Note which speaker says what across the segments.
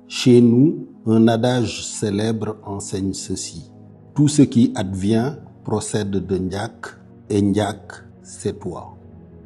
Speaker 1: Chez nous, un adage célèbre enseigne ceci. Tout ce qui advient procède de Ndiak et Ndiak, c'est toi.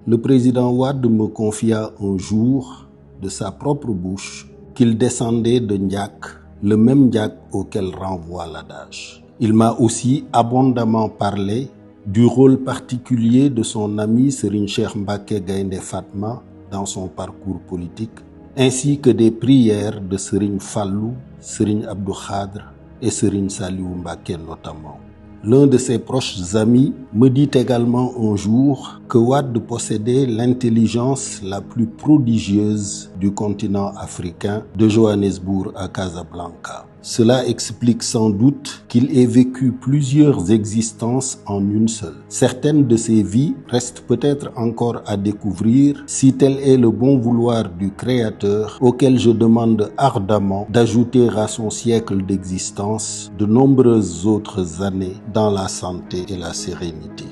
Speaker 1: Le président Wade me confia un jour, de sa propre bouche, qu'il descendait de Ndiak, le même Ndiak auquel renvoie l'adage. Il m'a aussi abondamment parlé du rôle particulier de son ami Serigne Cheikh Mbacké Gaïndé Fatma dans son parcours politique, ainsi que des prières de Serigne Fallou, Serigne Abdou Khadre et Serigne Saliou Mbacké notamment. L'un de ses proches amis me dit également un jour que Wade possédait l'intelligence la plus prodigieuse du continent africain, de Johannesburg à Casablanca. Cela explique sans doute qu'il ait vécu plusieurs existences en une seule. Certaines de ses vies restent peut-être encore à découvrir si tel est le bon vouloir du Créateur, auquel je demande ardemment d'ajouter à son siècle d'existence de nombreuses autres années dans la santé et la sérénité.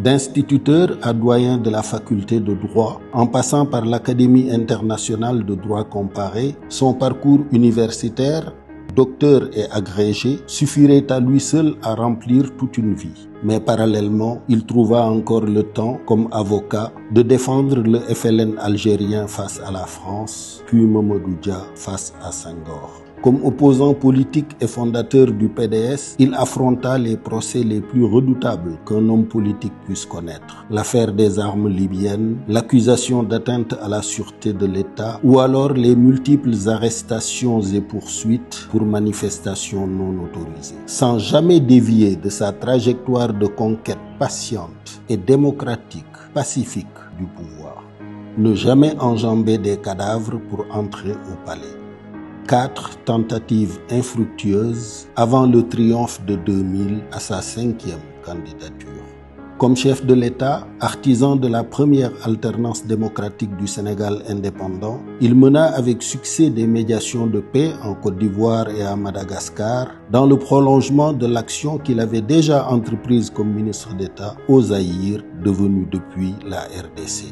Speaker 1: D'instituteur à doyen de la faculté de droit, en passant par l'Académie internationale de droit comparé, son parcours universitaire, docteur et agrégé, suffirait à lui seul à remplir toute une vie. Mais parallèlement, il trouva encore le temps, comme avocat, de défendre le FLN algérien face à la France, puis Mamadou Dia face à Senghor. Comme opposant politique et fondateur du PDS, il affronta les procès les plus redoutables qu'un homme politique puisse connaître. L'affaire des armes libyennes, l'accusation d'atteinte à la sûreté de l'État ou alors les multiples arrestations et poursuites pour manifestations non autorisées. Sans jamais dévier de sa trajectoire de conquête patiente et démocratique, pacifique du pouvoir. Ne jamais enjamber des cadavres pour entrer au palais. 4 tentatives infructueuses avant le triomphe de 2000 à sa 5e candidature. Comme chef de l'État, artisan de la première alternance démocratique du Sénégal indépendant, il mena avec succès des médiations de paix en Côte d'Ivoire et à Madagascar, dans le prolongement de l'action qu'il avait déjà entreprise comme ministre d'État au Zaïre, devenu depuis la RDC.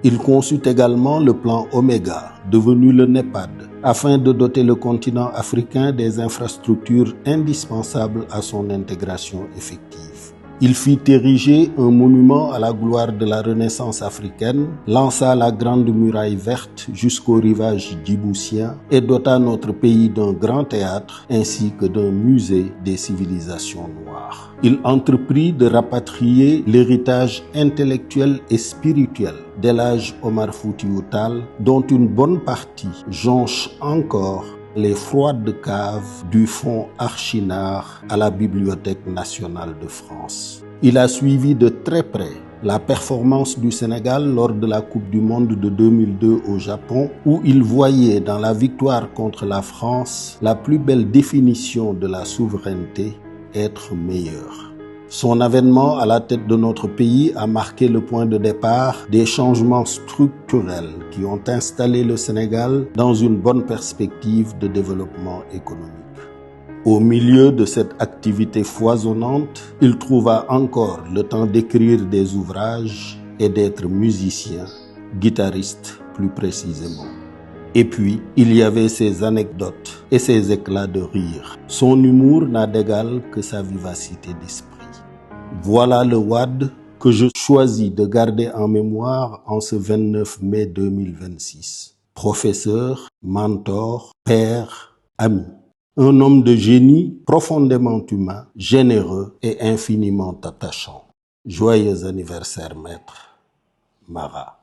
Speaker 1: Il conçut également le plan Oméga, devenu le NEPAD, afin de doter le continent africain des infrastructures indispensables à son intégration effective. Il fit ériger un monument à la gloire de la Renaissance africaine, lança la Grande Muraille verte jusqu'au rivage djiboutien et dota notre pays d'un grand théâtre ainsi que d'un musée des civilisations noires. Il entreprit de rapatrier l'héritage intellectuel et spirituel d'El Hadj Omar Foutiyou Tall, dont une bonne partie jonche encore les froides caves du fonds Archinard à la Bibliothèque nationale de France. Il a suivi de très près la performance du Sénégal lors de la Coupe du Monde de 2002 au Japon, où il voyait dans la victoire contre la France la plus belle définition de la souveraineté, être meilleur. Son avènement à la tête de notre pays a marqué le point de départ des changements structurels qui ont installé le Sénégal dans une bonne perspective de développement économique. Au milieu de cette activité foisonnante, il trouva encore le temps d'écrire des ouvrages et d'être musicien, guitariste plus précisément. Et puis, il y avait ses anecdotes et ses éclats de rire. Son humour n'a d'égal que sa vivacité d'esprit. Voilà le Wade que je choisis de garder en mémoire en ce 29 mai 2026. Professeur, mentor, père, ami. Un homme de génie profondément humain, généreux et infiniment attachant. Joyeux anniversaire, maître Mara.